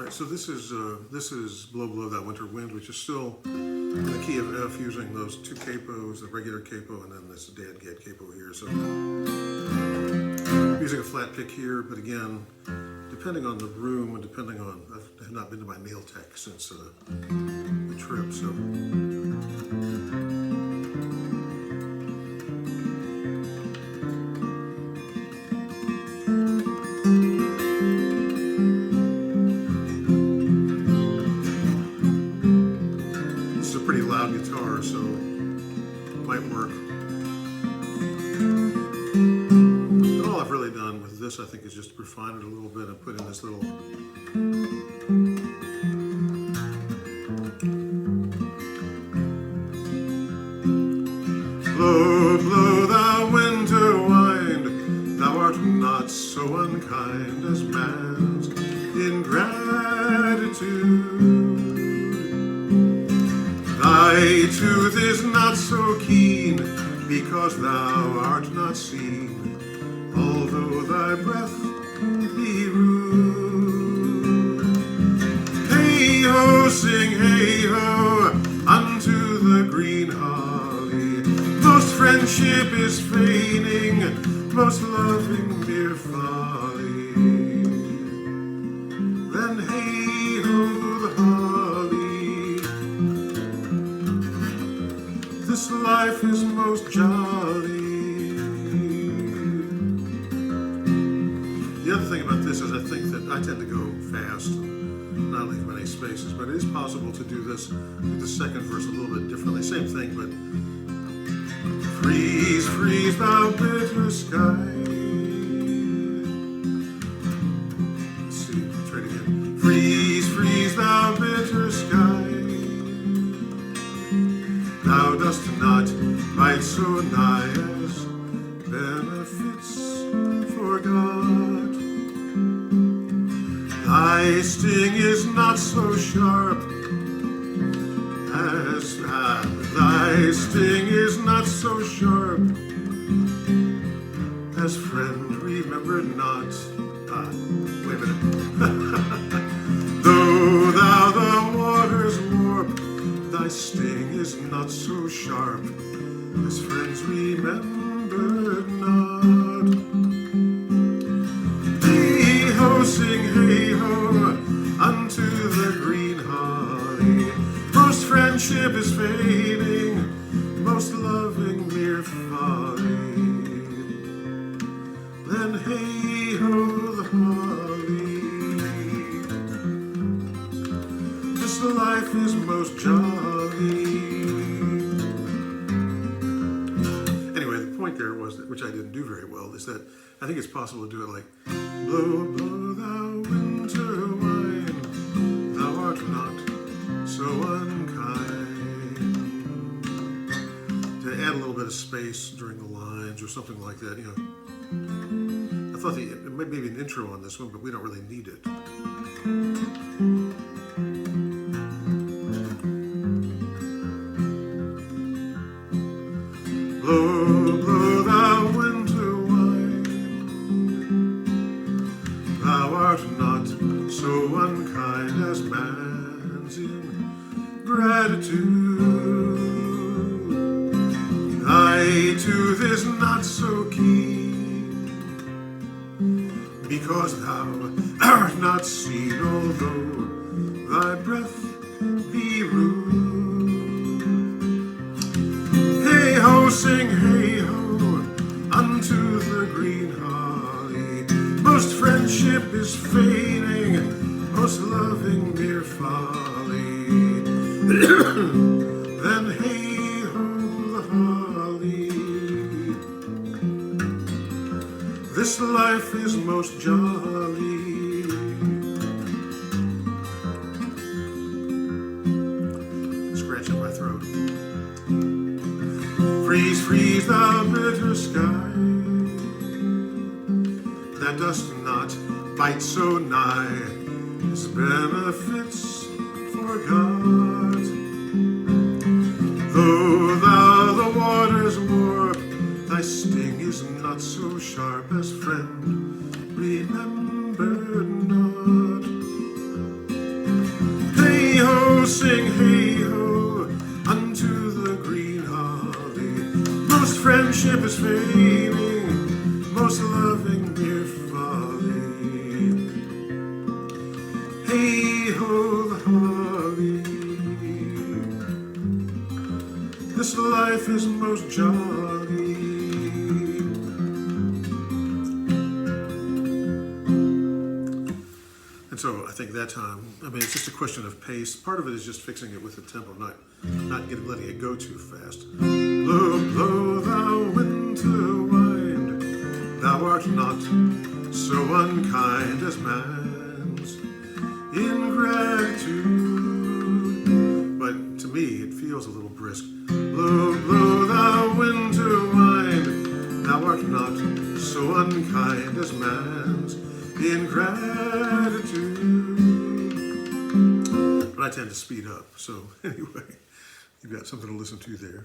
Right, so this is Blow Blow That Winter Wind, which is still in the key of F, using those two capos, the regular capo and then this dad get capo here. So I'm using a flat pick here, but again, depending on the room and depending on, I've not been to my nail tech since the trip, so. Pretty loud guitar, so it might work. And all I've really done with this, I think, is just refine it a little bit and put in this little blow, blow thou winter wind, thou art not so unkind as man's ingratitude. Thy tooth is not so keen, because thou art not seen, although thy breath be rude. Hey-ho, sing hey-ho, unto the green holly. Most friendship is feigning, most loving mere folly. Then hey-ho, the holly. This life is most jolly. The other thing about this is I think that I tend to go fast and not leave many spaces, but it is possible to do this with the second verse a little bit differently. Same thing, but freeze, freeze, thou bitter sky. Let's see, try it again. Freeze, freeze, thou bitter sky. Thou dost not bite so nigh as benefits forgot. Thy sting is not so sharp as thy sting is not so sharp as friend remembered not. Wait a minute. Though thou the waters warp, thy sting is not so sharp as friends remembered not. Hey-ho, sing hey-ho, unto the green holly. Most friendship is fading, most loving mere folly. Then hey-ho, the holly. This life is most jolly. Anyway, the point there was that, which I didn't do very well, is that I think it's possible to do it like blow, blow thou winter wind, thou art not so unkind. To add a little bit of space during the lines or something like that, you know. I thought it might be an intro on this one, but we don't really need it. Blow, blow thou winter wind, thou art not so unkind as man's ingratitude. Thy tooth is not so keen, because thou art not seen, although thy breath be rude. Hey-ho, sing hey-ho, unto the green holly. Most friendship is fading, most loving mere folly. Then hey-ho, the holly. This life is most jolly. Scratching my throat. Freeze, freeze, thou bitter sky, that dost not bite so nigh as benefits forgot. Though thou the waters warp, thy sting is not so sharp as friend remembered not. sing hey-ho unto the green holly. Most friendship is fading, most loving mere folly. Hey-ho the holly, this life is most jolly. And so I think that time, I mean, it's just a question of pace. Part of it is just fixing it with the tempo, not letting it go too fast. Blow, blow thou winter wind, thou art not so unkind as man's ingratitude. But to me, it feels a little brisk. Blow, blow thou winter wind, thou art not so unkind as man's ingratitude. But I tend to speed up. So anyway, you've got something to listen to there.